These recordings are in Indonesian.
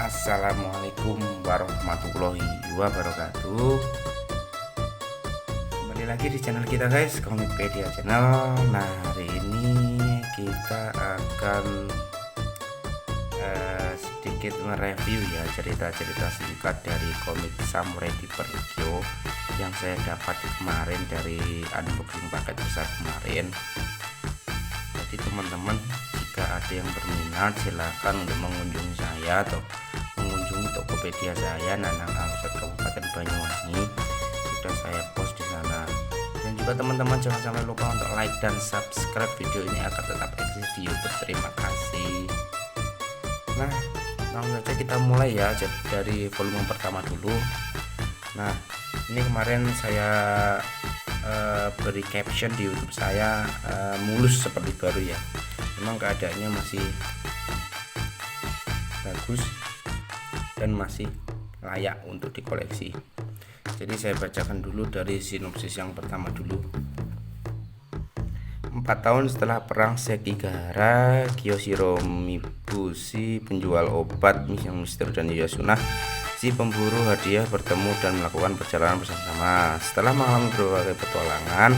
Assalamualaikum warahmatullahi wabarakatuh. Kembali lagi di channel kita guys, Komikpedia Channel. Nah, hari ini kita akan sedikit mereview ya cerita-cerita singkat dari komik Samurai Deeper Hikyo yang saya dapat kemarin dari unboxing paket besar kemarin. Jadi teman-teman, jika ada yang berminat silahkan untuk mengunjungi saya atau mengunjungi Tokopedia saya Nanang Alsat Kabupaten Banyuwangi. Sudah saya post di sana. Dan juga teman-teman jangan sampai lupa untuk like dan subscribe video ini agar tetap eksis di YouTube. Terima kasih. Nah, langsung saja kita mulai ya dari volume pertama dulu. Nah, ini kemarin saya beri caption di YouTube saya mulus seperti baru ya. Memang keadaannya masih bagus dan masih layak untuk dikoleksi. Jadi saya bacakan dulu dari sinopsis yang pertama dulu. 4 tahun setelah perang Sekigahara, Kiyoshiro Mibushi, penjual obat yang misteri, dan Yasuna, si pemburu hadiah, bertemu dan melakukan perjalanan bersama-sama. Setelah mengalami berbagai petualangan,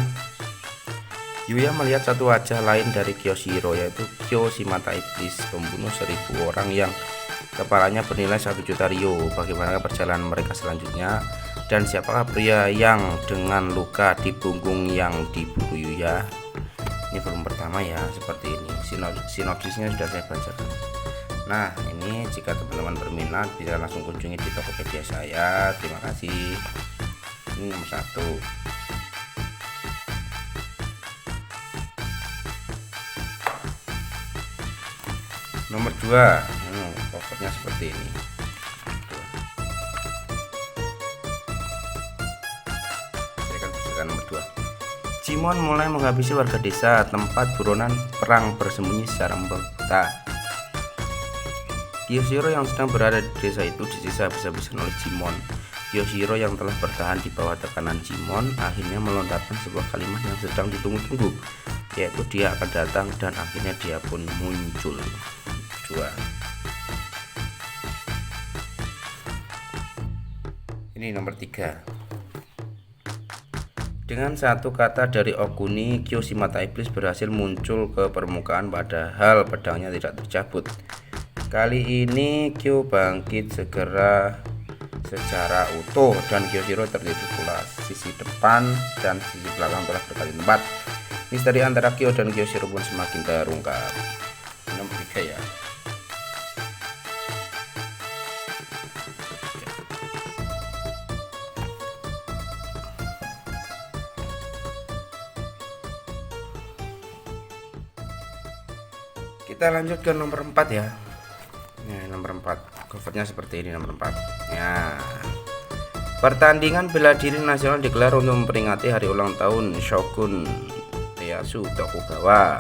Yuya melihat satu wajah lain dari Kiyoshiro, yaitu Kyo si mata iblis, pembunuh 1000 orang yang kepalanya bernilai 1 juta ryo. Bagaimana perjalanan mereka selanjutnya, dan siapakah pria yang dengan luka di punggung yang diburu Yuya? Ini volume pertama ya, seperti ini. Sinopsisnya sudah saya bacakan. Nah, ini jika teman-teman berminat bisa langsung kunjungi di Tokopedia saya. Terima kasih. Ini nomor 1. Nomor 2, covernya seperti ini. Saya akan bacakan nomor 2. Jimon mulai menghabisi warga desa tempat buronan perang bersembunyi secara membentang. Kiyoshiro yang sedang berada di desa itu disiksa habis-habisan oleh Jimon. Kiyoshiro yang telah bertahan di bawah tekanan Jimon akhirnya melontarkan sebuah kalimat yang sedang ditunggu-tunggu, yaitu dia akan datang, dan akhirnya dia pun muncul. 2. Ini nomor 3. Dengan satu kata dari Okuni, Kyo si mata iblis berhasil muncul ke permukaan padahal pedangnya tidak tercabut. Kali ini Kyo bangkit segera secara utuh dan Kiyoshiro tertidur pulas. Sisi depan dan sisi belakang telah berkali tempat. Misteri antara Kyo dan Kiyoshiro pun semakin terungkap. Nomor 3 ya. Kita lanjut ke nomor 4 ya. Nah, nomor 4 covernya seperti ini. Nomor 4 ya. Pertandingan bela diri nasional digelar untuk memperingati hari ulang tahun Shogun Ieyasu Tokugawa.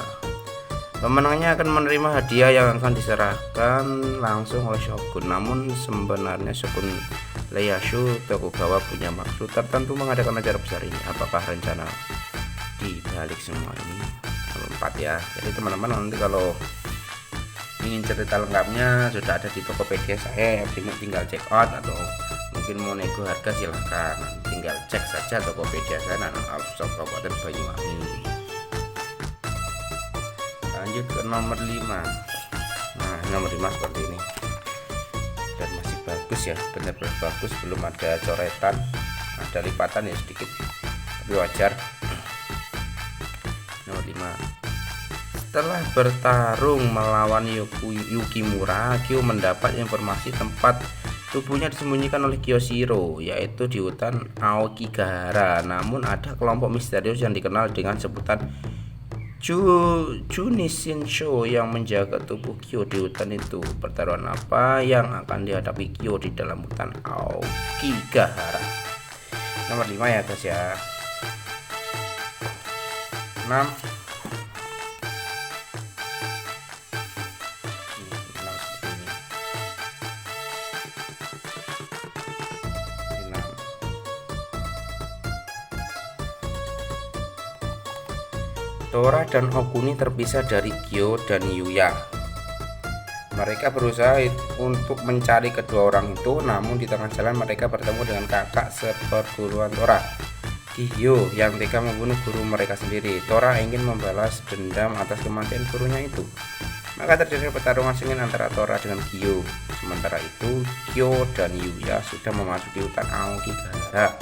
Pemenangnya akan menerima hadiah yang akan diserahkan langsung oleh Shogun. Namun sebenarnya Shogun Ieyasu Tokugawa punya maksud tertentu mengadakan acara besar ini. Apakah rencana di balik semua ini? Nomor 4 ya. Jadi teman-teman nanti kalau ingin cerita lengkapnya sudah ada di Tokopedia saya, tinggal check out, atau mungkin mau nego harga silahkan, tinggal cek saja Tokopedia saya Nanang Alsat Kabupaten Banyuwangi. Lanjut ke nomor 5. Nah, nomor 5 seperti ini dan masih bagus ya, benar-benar bagus, belum ada coretan, ada lipatan ya sedikit tapi wajar. Nomor 5. Setelah bertarung melawan Yukimura, Kyo mendapat informasi tempat tubuhnya disembunyikan oleh Kiyoshiro, yaitu di hutan Aokigahara. Namun ada kelompok misterius yang dikenal dengan sebutan Junishinsho yang menjaga tubuh Kyo di hutan itu. Pertaruhan apa yang akan dihadapi Kyo di dalam hutan Aokigahara? Nomor 5 ya guys ya. 6. Tora dan Okuni terpisah dari Kyo dan Yuya. Mereka berusaha untuk mencari kedua orang itu, namun di tengah jalan mereka bertemu dengan kakak seperguruan Tora, Kihyo, yang tega membunuh guru mereka sendiri. Tora ingin membalas dendam atas kematian gurunya itu. Maka terjadi pertarungan sengit antara Tora dengan Kyo. Sementara itu, Kyo dan Yuya sudah memasuki hutan Aokigahara.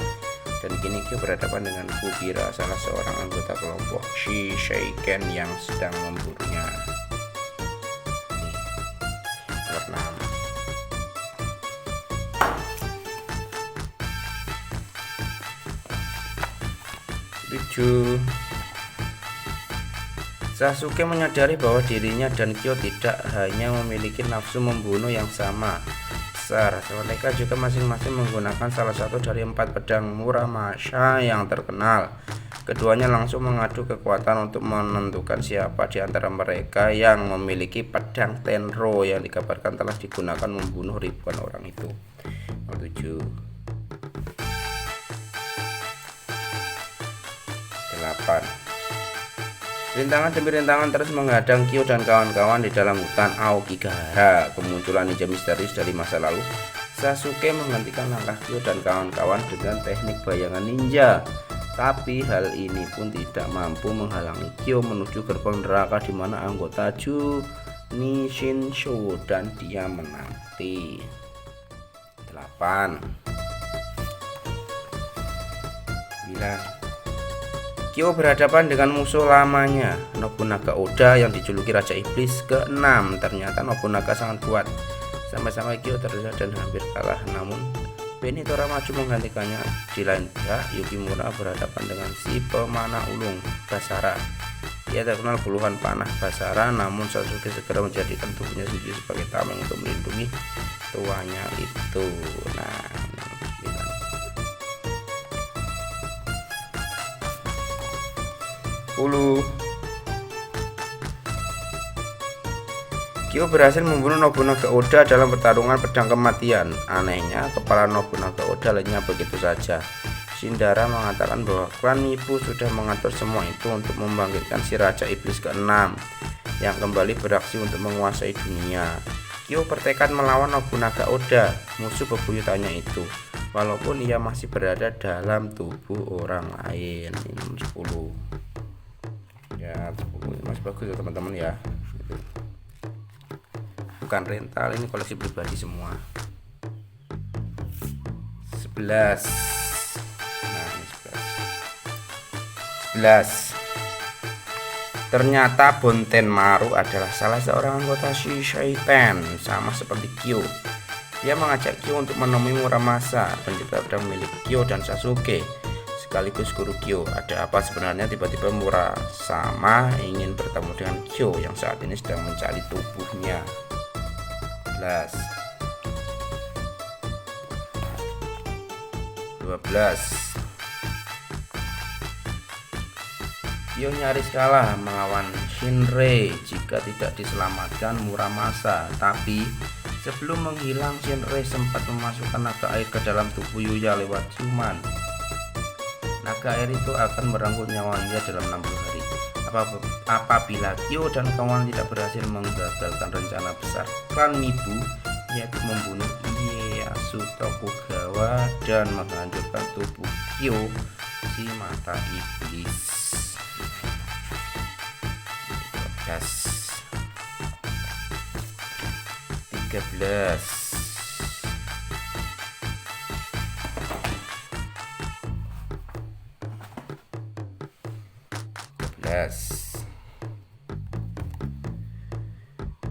Dan kini Kyo berhadapan dengan Kubira, salah seorang anggota kelompok Shiseiken yang sedang memburunya. Nomor 6. 7. Sasuke menyadari bahwa dirinya dan Kyo tidak hanya memiliki nafsu membunuh yang sama besar. Mereka juga masing-masing menggunakan salah satu dari 4 pedang Muramasa yang terkenal. Keduanya langsung mengadu kekuatan untuk menentukan siapa di antara mereka yang memiliki pedang Tenro yang dikabarkan telah digunakan membunuh ribuan orang itu. 7. 8. Rintangan demi rintangan terus menghadang Kyo dan kawan-kawan di dalam hutan Aokigahara. Kemunculan ninja misterius dari masa lalu, Sasuke menghentikan langkah Kyo dan kawan-kawan dengan teknik bayangan ninja. Tapi hal ini pun tidak mampu menghalangi Kyo menuju gerbang neraka di mana anggota Nishinsho dan dia menanti. 8. 9. Kyo berhadapan dengan musuh lamanya, Nobunaga Oda yang dijuluki Raja Iblis ke-6. Ternyata Nobunaga sangat kuat. Sampai-sampai Kyo terdesak dan hampir kalah, namun Tora maju menggantikannya. Di lain pihak, Yukimura berhadapan dengan si pemanah ulung, Basara. Dia terkenal puluhan panah Basara, namun Sasuke segera menjadikan tubuhnya sendiri sebagai tameng untuk melindungi tuanya itu. Nah, 10. Kyo berhasil membunuh Nobunaga Oda dalam pertarungan pedang kematian. Anehnya, kepala Nobunaga Oda lenyap begitu saja. Shindara mengatakan bahwa klan Mibu sudah mengatur semua itu untuk membangkitkan si Raja Iblis ke-6 yang kembali beraksi untuk menguasai dunia. Kyo bertekad melawan Nobunaga Oda, musuh bebuyutannya itu, walaupun ia masih berada dalam tubuh orang lain. Ini 10. Ya, masih bagus ya teman-teman ya. Bukan rental, ini koleksi pribadi semua. 11. Nah, ini 11. Ternyata Bontenmaru adalah salah seorang anggota Shiseiken, sama seperti Kyo. Dia mengajak Kyo untuk menemui Muramasa, pencipta pedang milik Kyo dan Sasuke, sekaligus guru Kyo. Ada apa sebenarnya tiba-tiba Murasama ingin bertemu dengan Kyo yang saat ini sedang mencari tubuhnya. 11. 12. Kyo nyaris kalah melawan Shinrei jika tidak diselamatkan Muramasa. Tapi sebelum menghilang, Shinrei sempat memasukkan naga air ke dalam tubuh Yuya lewat ciuman. Naga air itu akan merenggut nyawa Yuya dalam 60 hari. Apabila Kyo dan kawan tidak berhasil menggagalkan rencana besar klan Mibu, yaitu membunuh Ieyasu Tokugawa dan menghancurkan tubuh Kyo, si mata iblis. 13.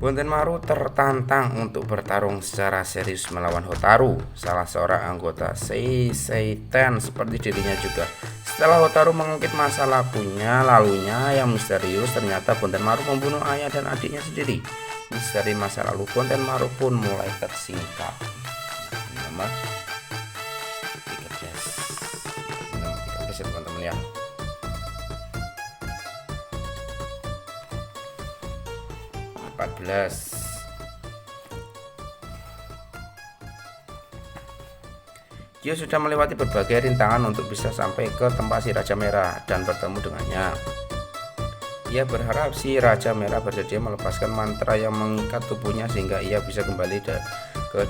Bontenmaru tertantang untuk bertarung secara serius melawan Hotaru, salah seorang anggota Seiseiten seperti dirinya juga. Setelah Hotaru mengungkit masa lalunya yang misterius, ternyata Bontenmaru membunuh ayah dan adiknya sendiri. Misteri masa lalu Bontenmaru pun mulai tersingkap. Nomor 13 ya teman-teman ya. 14. Kyo sudah melewati berbagai rintangan untuk bisa sampai ke tempat si Raja Merah dan bertemu dengannya. Ia berharap si Raja Merah bersedia melepaskan mantra yang mengikat tubuhnya sehingga ia bisa kembali ke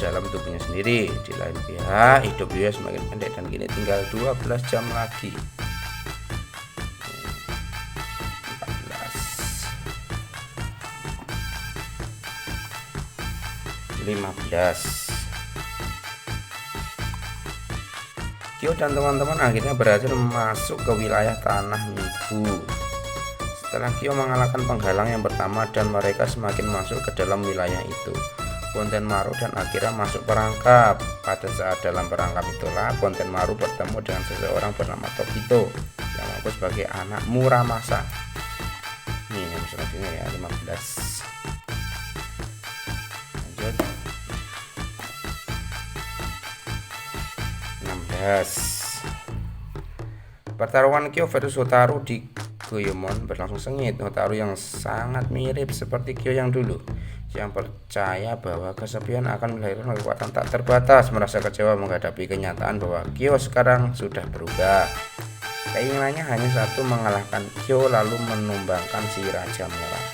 dalam tubuhnya sendiri. Di lain pihak, hidup Yoya semakin pendek dan kini tinggal 12 jam lagi. 15. Kyo dan teman-teman akhirnya berhasil masuk ke wilayah tanah Mibu. Setelah Kyo mengalahkan penghalang yang pertama dan mereka semakin masuk ke dalam wilayah itu, Bonten Maru dan Akira masuk perangkap. Pada saat dalam perangkap itulah Bonten Maru bertemu dengan seseorang bernama Tobito yang mengaku sebagai anak Muramasa. Ini yang selanjutnya ya, 15. Lanjut. 16. Pertarungan Kyo versus Hotaru di Goemon berlangsung sengit. Hotaru yang sangat mirip seperti Kyo yang dulu, yang percaya bahwa kesepian akan melahirkan kekuatan tak terbatas, merasa kecewa menghadapi kenyataan bahwa Kyo sekarang sudah berubah. Keinginannya hanya satu, mengalahkan Kyo lalu menumbangkan si Raja Merah.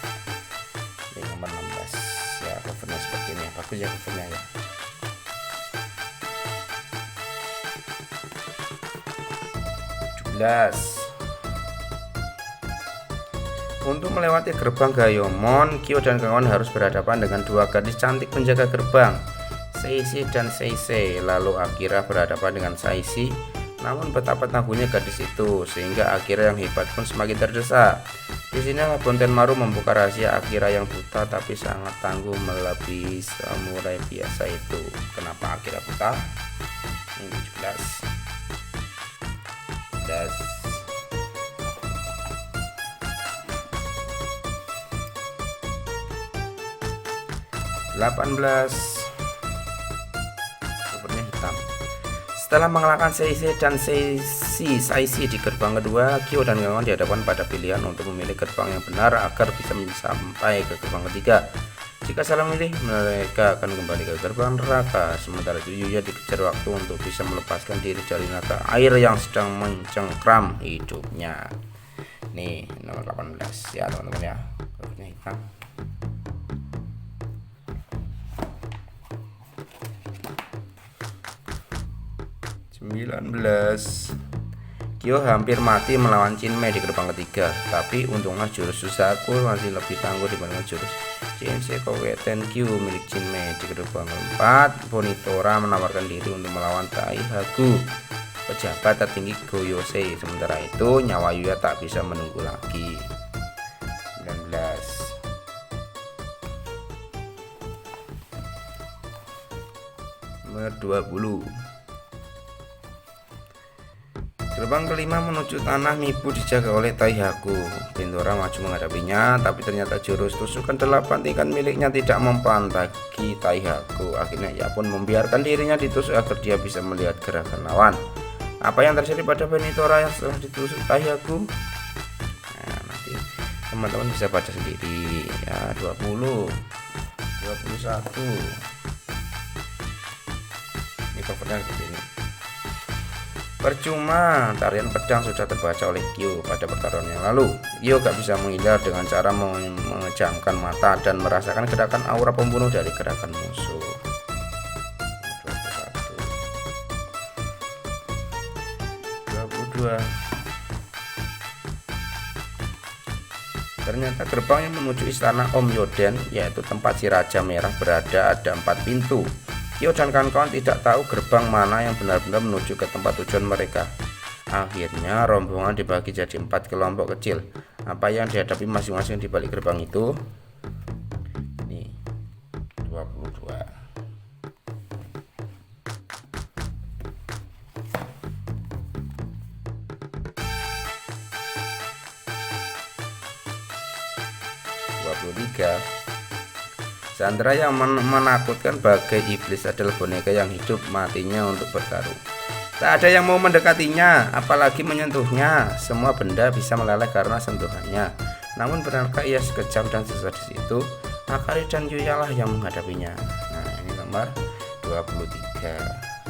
Ini nomor 16 ya, covernya seperti ini, bagus ya covernya ya. Untuk melewati gerbang Goemon, Kyo dan kawan harus berhadapan dengan dua gadis cantik penjaga gerbang, Seishi dan Seisei. Lalu Akira berhadapan dengan Saishi. Namun betapa tangguhnya gadis itu sehingga Akira yang hebat pun semakin terdesak. Di sini Bonten Maru membuka rahasia Akira yang buta tapi sangat tangguh melebihi samurai biasa itu. Kenapa Akira buta? Ini 17. 18. Covernya hitam. Setelah mengalahkan Seishi dan Saishi di gerbang kedua, Kyo dan kawan dihadapkan pada pilihan untuk memilih gerbang yang benar agar bisa sampai ke gerbang ketiga. Jika salah memilih, mereka akan kembali ke gerbang neraka. Sementara itu Yuya dikejar waktu untuk bisa melepaskan diri dari naga air yang sedang mencengkram hidupnya. Nih nomor 18 ya teman-teman ya, covernya hitam. 19. Kyo hampir mati melawan Chinmei di gerbang ketiga, tapi untungnya jurus Susaku masih lebih tangguh dibanding jurus Jinsei Koge Tenkyu milik Chinmei. Di gerbang keempat, Bonitora menawarkan diri untuk melawan Taihaku, pejabat tertinggi Goyosei. Sementara itu nyawa Yuya tak bisa menunggu lagi. 19. Nomor 20. Gerbang kelima menuju tanah Mibu dijaga oleh Taihaku. Bendora maju menghadapinya, tapi ternyata jurus tusukan 8 tingkat miliknya tidak mempan bagi Taihaku. Akhirnya ia pun membiarkan dirinya ditusuk agar dia bisa melihat gerakan lawan. Apa yang terjadi pada Benitora yang setelah ditusuk Taihaku? Nah, nanti teman-teman bisa baca sendiri ya. 20, 21. Ini covernya seperti ini. Percuma, tarian pedang sudah terbaca oleh Kyo pada pertarungan yang lalu. Kyo gak bisa menghindar dengan cara mengejamkan mata dan merasakan gerakan aura pembunuh dari gerakan musuh. 22. Ternyata gerbang yang menuju istana Om Yoden, yaitu tempat si Raja Merah berada, ada 4 pintu. Kyo dan kawan-kawan tidak tahu gerbang mana yang benar-benar menuju ke tempat tujuan mereka. Akhirnya rombongan dibagi jadi 4 kelompok kecil. Apa yang dihadapi masing-masing di balik gerbang itu? Ini 22. Sandra yang menakutkan bagai iblis adalah boneka yang hidup matinya untuk bertarung. Tak ada yang mau mendekatinya, apalagi menyentuhnya. Semua benda bisa meleleh karena sentuhannya. Namun benarkah ia sekejam dan sesat di situ? Akari dan Yuya lah yang menghadapinya. Nah, ini nomor 23.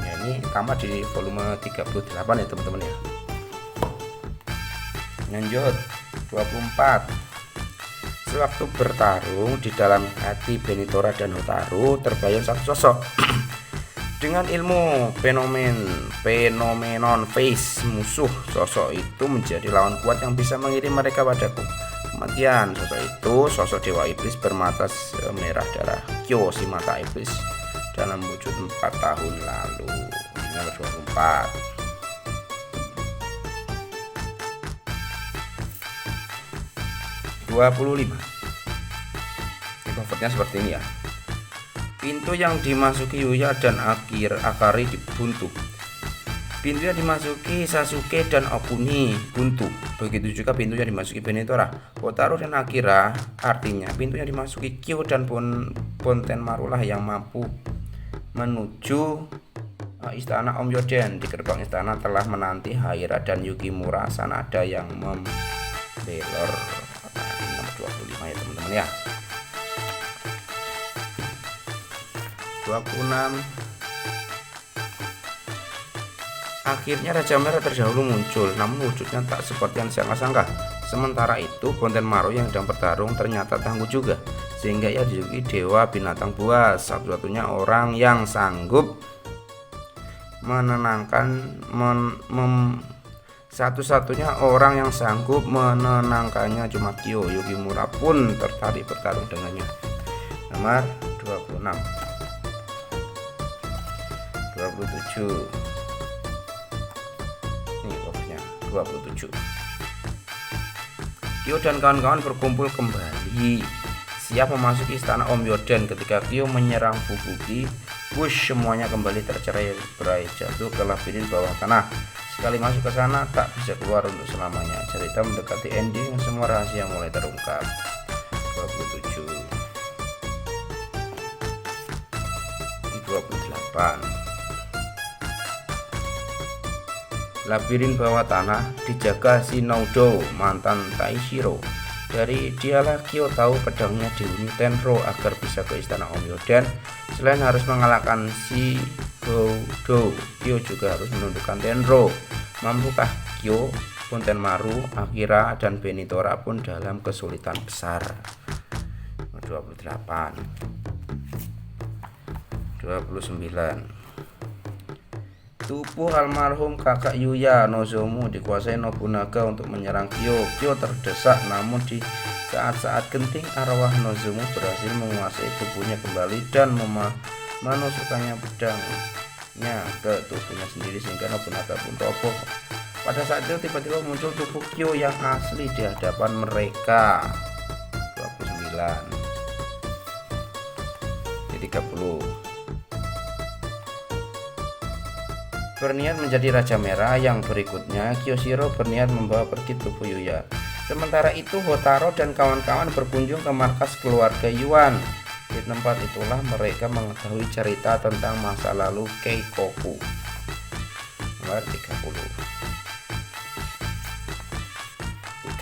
Ya, ini tamat di volume 38 ya teman-teman ya. Lanjut 24. Sewaktu bertarung di dalam hati Benitora dan Hotaru terbayang satu sosok dengan ilmu fenomenon face musuh. Sosok itu menjadi lawan kuat yang bisa mengirim mereka padaku kematian. Sosok itu sosok dewa iblis bermata merah darah, Kyo si mata iblis, dalam wujud 4 tahun lalu. Ini nomor 24. 25. Ini covernya seperti ini ya. Pintu yang dimasuki Yuya dan Akari buntu. Pintu yang dimasuki Sasuke dan Okuni buntu. Begitu juga pintu yang dimasuki Benitora, Hotaru dan Akira. Artinya pintu yang dimasuki Kyo dan Pontenmaru lah yang mampu menuju istana Om Yoden. Di gerbang istana telah menanti Haira dan Yukimura Sanada yang membelor. Ini nomor 25 ya teman-teman ya. 26. Akhirnya Raja Merah terdahulu muncul, namun wujudnya tak seperti yang disangka-sangka. Sementara itu Pontenmaru yang sedang bertarung ternyata tangguh juga, sehingga ia dijuluki dewa binatang buas. Satu-satunya orang yang sanggup menenangkannya cuma Kyo. Yukimura pun tertarik bertarung dengannya. Nomor 26. 27. Ini covernya 27. Kyo dan kawan-kawan berkumpul kembali, siap memasuki istana Om Yoden. Ketika Kyo menyerang Fubuki, Bush semuanya kembali tercerai-berai jatuh ke labirin bawah tanah. Sekali masuk ke sana tak bisa keluar untuk selamanya. Cerita mendekati ending, semua rahasia mulai terungkap. 27. 28. Labirin bawah tanah dijaga Shinoudo, mantan Taishiro. Dari dialah Kyo tahu pedangnya dihuni Tenro agar bisa ke istana Om Yoden. Selain harus mengalahkan Shigoudo, Kyo juga harus menundukkan Tenro. Mampukah Kyo, Pontenmaru, Akira, dan Benitora pun dalam kesulitan besar. 28. 29. Tubuh almarhum kakak Yuya, Nozomu, dikuasai Nobunaga untuk menyerang Kyo. Kyo terdesak, namun di saat-saat genting arwah Nozomu berhasil menguasai tubuhnya kembali dan menusukkannya pedangnya ke tubuhnya sendiri sehingga Nobunaga pun roboh. Pada saat itu tiba-tiba muncul tubuh Kyo yang asli di hadapan mereka. 29. 30. Berniat menjadi Raja Merah. Yang berikutnya Kyoshiro berniat membawa pergi tubuh Yuya. Sementara itu Hotaru dan kawan-kawan berkunjung ke markas keluarga Yuan. Di tempat itulah mereka mengetahui cerita tentang masa lalu Keikoku. Nomor 30.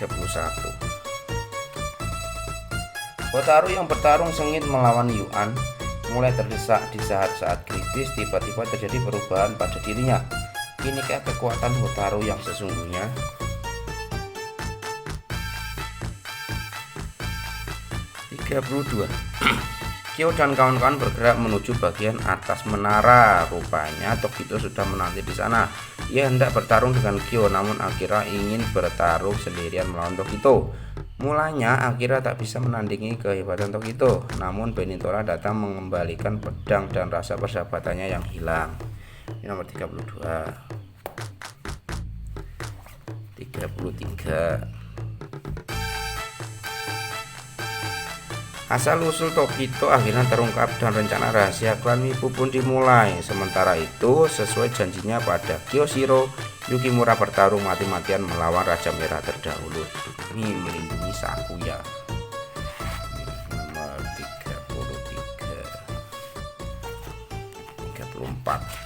31. Hotaru yang bertarung sengit melawan Yuan mulai terdesak. Di saat-saat kritis tiba-tiba terjadi perubahan pada dirinya. Inikah kekuatan Hotaru yang sesungguhnya? 32. Kyo dan kawan-kawan bergerak menuju bagian atas menara. Rupanya Tokito sudah menanti di sana. Ia hendak bertarung dengan Kyo, namun Akira ingin bertarung sendirian melawan Tokito. Mulanya Akira tak bisa menandingi kehebatan Tokito, namun Benitora datang mengembalikan pedang dan rasa persahabatannya yang hilang. Ini nomor 32. 33. Asal-usul Tokito akhirnya terungkap dan rencana rahasia klan Mibu pun dimulai. Sementara itu, sesuai janjinya pada Kyoshiro, Yukimura bertarung mati-matian melawan Raja Merah terdahulu demi melindungi Sakuya. Nomor 33. 34.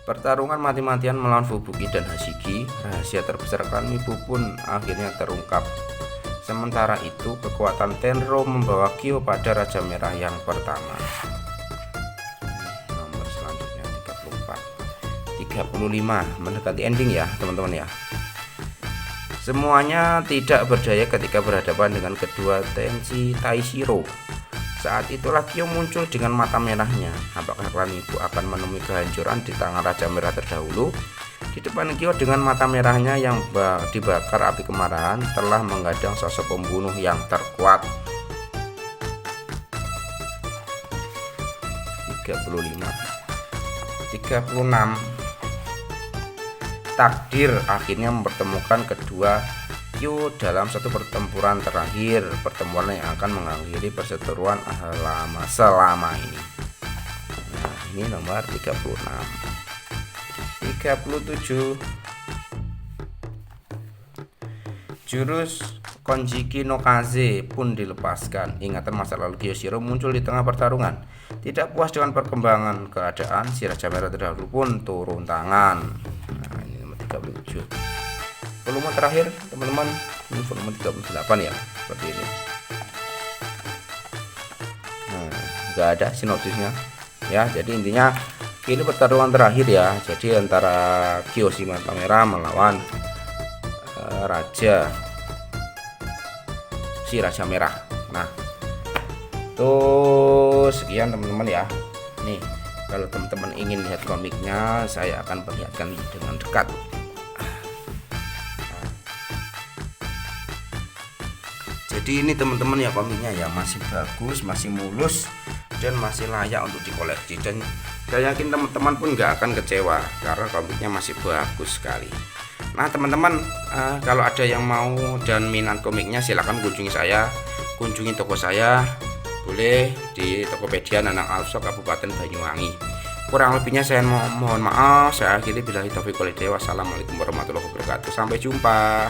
Pertarungan mati-matian melawan Fubuki dan Hashigi, rahasia terbesar klan Mibu pun akhirnya terungkap. Sementara itu, kekuatan Tenro membawa Kyo pada Raja Merah yang pertama. Nomor selanjutnya 34. 35, mendekati ending ya teman-teman ya. Semuanya tidak berdaya ketika berhadapan dengan kedua Tenchi Taishiro. Saat itulah Kyo muncul dengan mata merahnya. Apakah klan ibu akan menemui kehancuran di tangan Raja Merah terdahulu? Di depan Kyo dengan mata merahnya yang dibakar api kemarahan telah menggadang sosok pembunuh yang terkuat. 36. Takdir akhirnya mempertemukan kedua Kyo dalam satu pertempuran terakhir, pertemuan yang akan mengakhiri perseteruan selama ini. Nah, ini nomor 36. 37. Jurus Konjiki no Kaze pun dilepaskan. Ingatan masa lalu Kyoshiro muncul di tengah pertarungan. Tidak puas dengan perkembangan keadaan, si Raja Merah terdahulu pun turun tangan. Nah, ini nomor 37. Volume terakhir teman-teman, ini volume 38 ya, seperti ini. Nah, nggak ada sinopsisnya ya, jadi intinya ini pertarungan terakhir ya, jadi antara Kyoshi Mata Merah melawan si Raja Merah. Nah, tuh sekian teman-teman ya. Nih, kalau teman-teman ingin lihat komiknya, saya akan perlihatkan dengan dekat. Jadi ini teman-teman ya, komiknya ya masih bagus, masih mulus, dan masih layak untuk dikoleksi, dan saya yakin teman-teman pun nggak akan kecewa karena komiknya masih bagus sekali. Nah teman-teman, kalau ada yang mau dan minat komiknya, silahkan kunjungi toko saya, boleh di Tokopedia Nanang Also Kabupaten Banyuwangi. Kurang lebihnya saya mohon maaf. Saya akhiri billahi taufiq wal hidayah. Wassalamualaikum warahmatullahi wabarakatuh. Sampai jumpa.